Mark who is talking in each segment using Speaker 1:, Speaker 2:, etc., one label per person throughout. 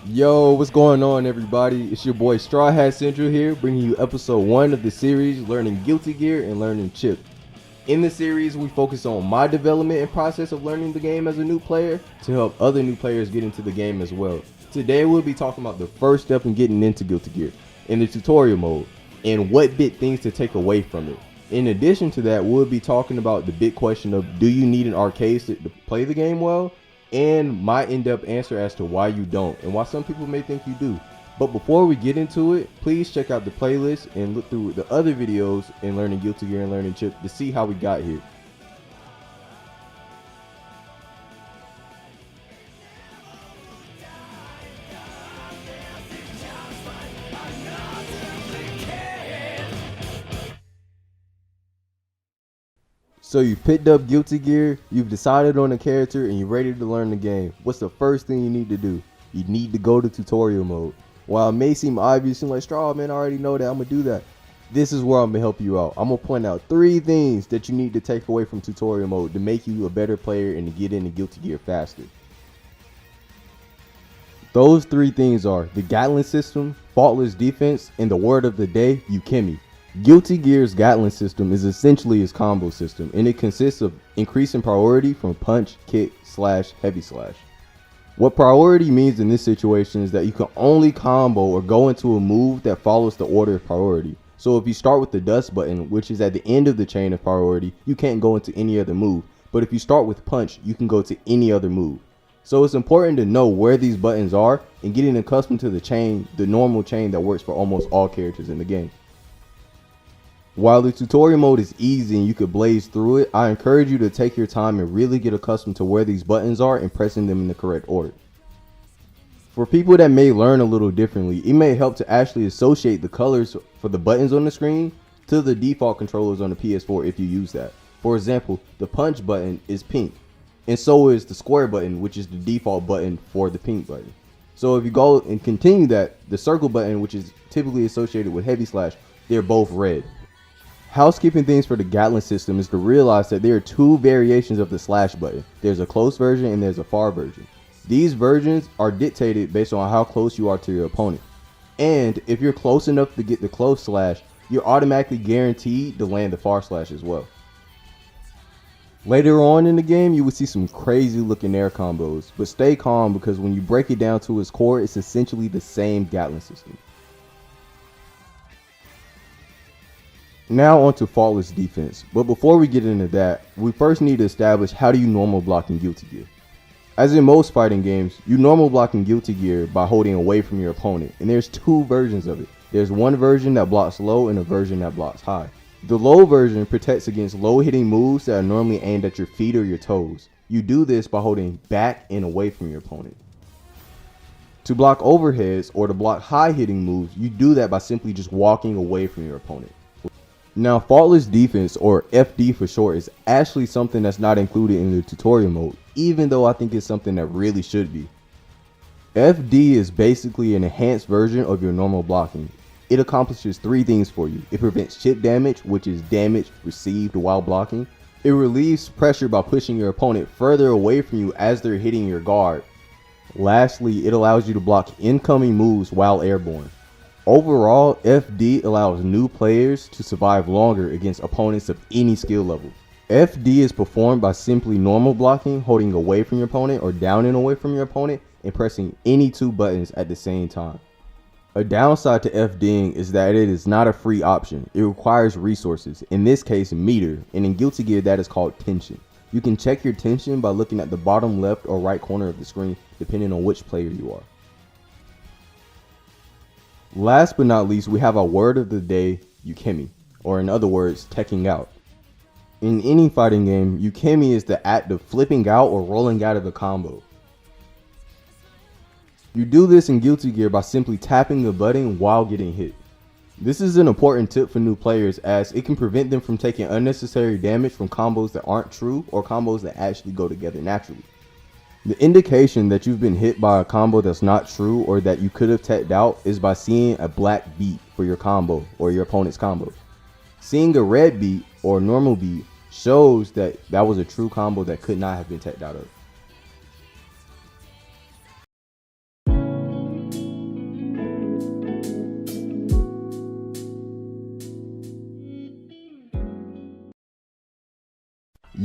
Speaker 1: Yo, what's going on, everybody? It's your boy Straw Hat Central here, bringing you episode 1 of the series Learning Guilty Gear and Learning Chipp. In the series, we focus on my development and process of learning the game as a new player to help other new players get into the game as well. Today, we'll be talking about the first step in getting into Guilty Gear in the tutorial mode and what big things to take away from it. In addition to that, we'll be talking about the big question of, do you need an arcade stick to play the game well? And my in-depth answer as to why you don't and why some people may think you do. But before we get into it, please check out the playlist and look through the other videos in Learning Guilty Gear and Learning Chipp to see how we got here. So you picked up Guilty Gear, you've decided on a character, and you're ready to learn the game. What's the first thing you need to do? You need to go to tutorial mode. While it may seem obvious and like, Straw, man, I already know that, I'm going to do that. This is where I'm going to help you out. I'm going to point out 3 things that you need to take away from tutorial mode to make you a better player and to get into Guilty Gear faster. Those 3 things are the Gatling system, faultless defense, and the word of the day, Ukemi. Guilty Gear's Gatling system is essentially its combo system, and it consists of increasing priority from punch, kick, slash, heavy slash. What priority means in this situation is that you can only combo or go into a move that follows the order of priority. So if you start with the dust button, which is at the end of the chain of priority, you can't go into any other move. But if you start with punch, you can go to any other move. So it's important to know where these buttons are and getting accustomed to the normal chain that works for almost all characters in the game. While the tutorial mode is easy and you could blaze through it, I encourage you to take your time and really get accustomed to where these buttons are and pressing them in the correct order. For people that may learn a little differently, it may help to actually associate the colors for the buttons on the screen to the default controllers on the PS4 if you use that. For example, the punch button is pink, and so is the square button, which is the default button for the pink button. So if you go and continue that, the circle button, which is typically associated with heavy slash, they're both red. Housekeeping things for the Gatling system is to realize that there are 2 variations of the slash button. There's a close version and there's a far version. These versions are dictated based on how close you are to your opponent. And if you're close enough to get the close slash, you're automatically guaranteed to land the far slash as well. Later on in the game, you will see some crazy looking air combos, but stay calm because when you break it down to its core, it's essentially the same Gatling system. Now onto faultless defense, but before we get into that, we first need to establish how do you normal block in Guilty Gear. As in most fighting games, you normal block in Guilty Gear by holding away from your opponent, and there's 2 versions of it. There's one version that blocks low and a version that blocks high. The low version protects against low hitting moves that are normally aimed at your feet or your toes. You do this by holding back and away from your opponent. To block overheads or to block high hitting moves, you do that by simply just walking away from your opponent. Now, faultless defense, or FD for short, is actually something that's not included in the tutorial mode, even though I think it's something that really should be. FD is basically an enhanced version of your normal blocking. It accomplishes 3 things for you. It prevents chip damage, which is damage received while blocking. It relieves pressure by pushing your opponent further away from you as they're hitting your guard. Lastly, it allows you to block incoming moves while airborne. Overall, FD allows new players to survive longer against opponents of any skill level. FD is performed by simply normal blocking, holding away from your opponent or down and away from your opponent, and pressing any 2 buttons at the same time. A downside to FDing is that it is not a free option. It requires resources, in this case meter, and in Guilty Gear that is called tension. You can check your tension by looking at the bottom left or right corner of the screen depending on which player you are. Last but not least, we have our word of the day, Ukemi, or in other words, teching out. In any fighting game, Ukemi is the act of flipping out or rolling out of a combo. You do this in Guilty Gear by simply tapping the button while getting hit. This is an important tip for new players as it can prevent them from taking unnecessary damage from combos that aren't true or combos that actually go together naturally. The indication that you've been hit by a combo that's not true or that you could have teched out is by seeing a black beat for your combo or your opponent's combo. Seeing a red beat or normal beat shows that that was a true combo that could not have been teched out of.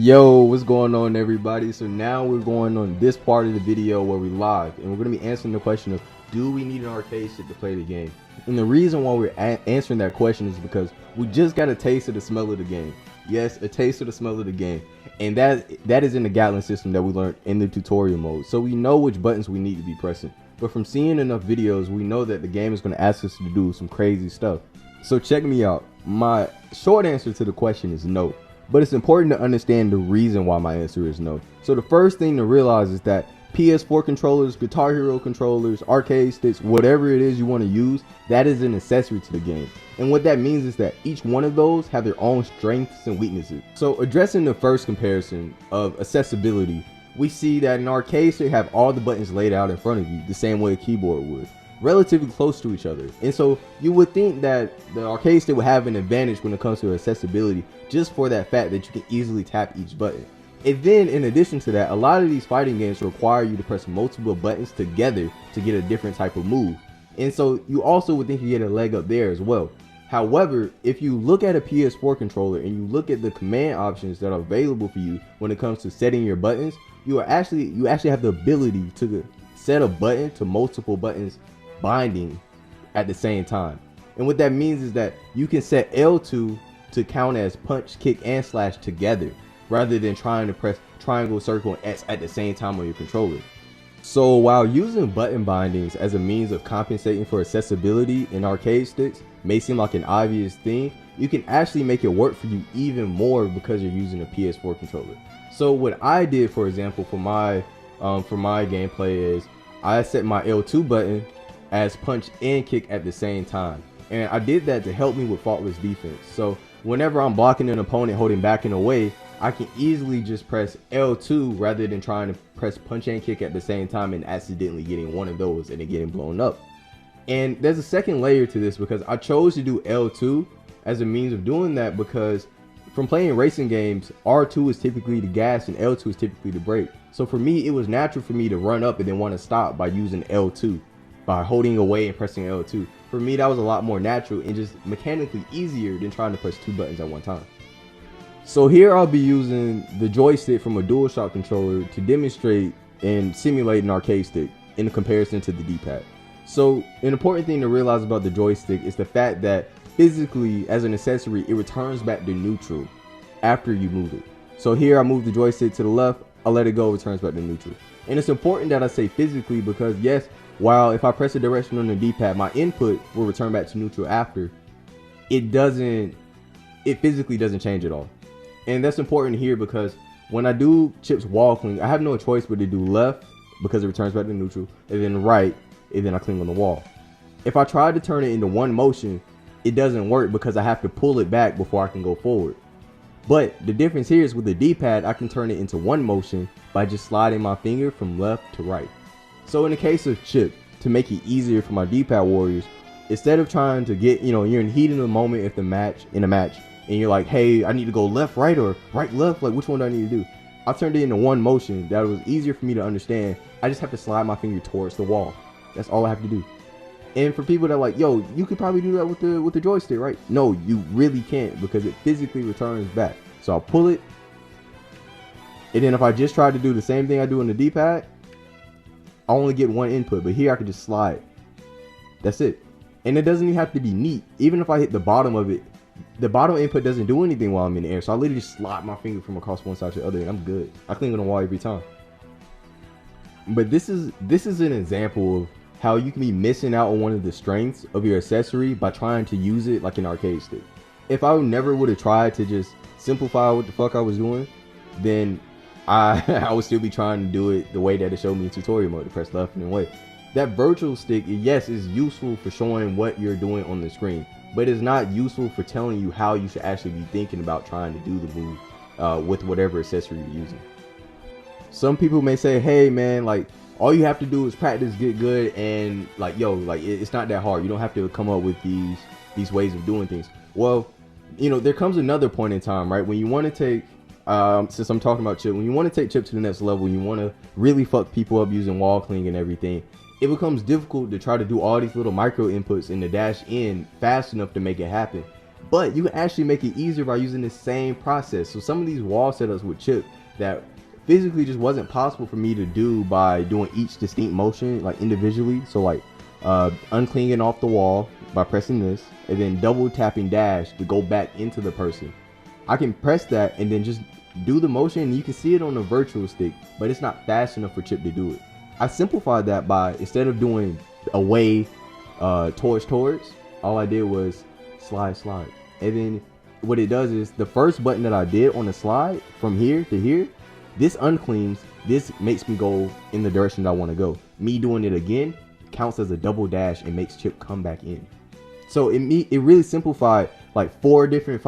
Speaker 1: Yo, what's going on, everybody? So now we're going on this part of the video where we live, and we're going to be answering the question of, do we need an arcade stick to play the game? And the reason why we're answering that question is because we just got a taste of the smell of the game. Yes, a taste of the smell of the game. And that is in the Gatling system that we learned in the tutorial mode. So we know which buttons we need to be pressing. But from seeing enough videos, we know that the game is going to ask us to do some crazy stuff. So check me out. My short answer to the question is no. But it's important to understand the reason why my answer is no. So the first thing to realize is that PS4 controllers, Guitar Hero controllers, arcade sticks, whatever it is you want to use, that is an accessory to the game. And what that means is that each one of those have their own strengths and weaknesses. So addressing the first comparison of accessibility, we see that an arcade stick have all the buttons laid out in front of you the same way a keyboard would, relatively close to each other. And so you would think that the arcade stick would have an advantage when it comes to accessibility, just for that fact that you can easily tap each button. And then in addition to that, a lot of these fighting games require you to press multiple buttons together to get a different type of move. And so you also would think you get a leg up there as well. However, if you look at a PS4 controller and you look at the command options that are available for you when it comes to setting your buttons, you actually have the ability to set a button to multiple buttons binding at the same time. And what that means is that you can set L2 to count as punch, kick, and slash together, rather than trying to press triangle, circle, and X at the same time on your controller. So while using button bindings as a means of compensating for accessibility in arcade sticks may seem like an obvious thing, you can actually make it work for you even more because you're using a PS4 controller. So what I did, for example, for my gameplay is I set my L2 button as punch and kick at the same time. And I did that to help me with faultless defense. So whenever I'm blocking an opponent holding back and away, I can easily just press L2 rather than trying to press punch and kick at the same time and accidentally getting one of those and it getting blown up. And there's a second layer to this because I chose to do L2 as a means of doing that because from playing racing games, R2 is typically the gas and L2 is typically the brake. So for me, it was natural for me to run up and then want to stop by using L2, by holding away and pressing L2. For me, that was a lot more natural and just mechanically easier than trying to press two buttons at one time. So here I'll be using the joystick from a DualShock controller to demonstrate and simulate an arcade stick in comparison to the D-pad. So an important thing to realize about the joystick is the fact that physically, as an accessory, it returns back to neutral after you move it. So here I move the joystick to the left, I let it go, it returns back to neutral. And it's important that I say physically because yes, while if I press a direction on the D-pad, my input will return back to neutral after, it physically doesn't change at all. And that's important here because when I do Chipp's wall cling, I have no choice but to do left because it returns back to neutral, and then right, and then I cling on the wall. If I try to turn it into one motion, it doesn't work because I have to pull it back before I can go forward. But the difference here is with the D-pad, I can turn it into one motion by just sliding my finger from left to right. So in the case of Chipp, to make it easier for my D-pad warriors, instead of trying to get, you're in heat of the moment in a match, and you're like, hey, I need to go left, right, or right, left, like which one do I need to do? I turned it into one motion that was easier for me to understand. I just have to slide my finger towards the wall. That's all I have to do. And for people that are like, yo, you could probably do that with the joystick, right? No, you really can't because it physically returns back. So I'll pull it, and then if I just try to do the same thing I do on the D-pad, I only get one input, but here I can just slide. That's it. And it doesn't even have to be neat. Even if I hit the bottom of it, the bottom input doesn't do anything while I'm in the air. So I literally just slide my finger from across one side to the other and I'm good. I cling on the wall every time. But this is an example of how you can be missing out on one of the strengths of your accessory by trying to use it like an arcade stick. If I never would have tried to just simplify what the fuck I was doing, then I would still be trying to do it the way that it showed me in tutorial mode, to press left and right. That virtual stick, yes, is useful for showing what you're doing on the screen, but it's not useful for telling you how you should actually be thinking about trying to do the move with whatever accessory you're using. Some people may say, hey man, like all you have to do is practice, get good, and like, yo, like it's not that hard. You don't have to come up with these ways of doing things. Well, there comes another point in time, right, when you want to take since I'm talking about Chipp, when you want to take Chipp to the next level, you want to really fuck people up using wall cling and everything, it becomes difficult to try to do all these little micro inputs in the dash in fast enough to make it happen. But you can actually make it easier by using the same process. So some of these wall setups with Chipp that physically just wasn't possible for me to do by doing each distinct motion like individually. So like uncleaning off the wall by pressing this, and then double tapping dash to go back into the person. I can press that and then just do the motion, and you can see it on the virtual stick, but it's not fast enough for Chipp to do it. I simplified that by, instead of doing away towards, all I did was slide. And then what it does is the first button that I did on the slide from here to here, this uncleans, this makes me go in the direction that I want to go. Me doing it again counts as a double dash and makes Chipp come back in. So it really simplified like 5 different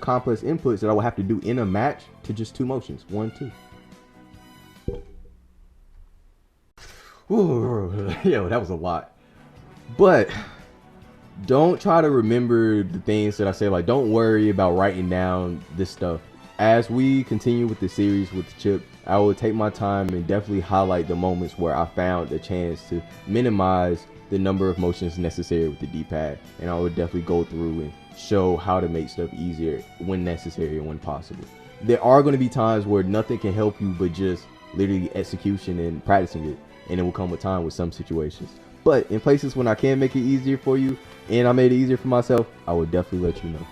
Speaker 1: complex inputs that I would have to do in a match to just 2 motions, 1, 2. Ooh, yo, that was a lot. But don't try to remember the things that I say. Like, don't worry about writing down this stuff. As we continue with the series with Chipp, I will take my time and definitely highlight the moments where I found a chance to minimize the number of motions necessary with the D-pad, and I would definitely go through and show how to make stuff easier when necessary and when possible. There are going to be times where nothing can help you but just literally execution and practicing it, and it will come with time with some situations. But in places when I can make it easier for you and I made it easier for myself, I will definitely let you know.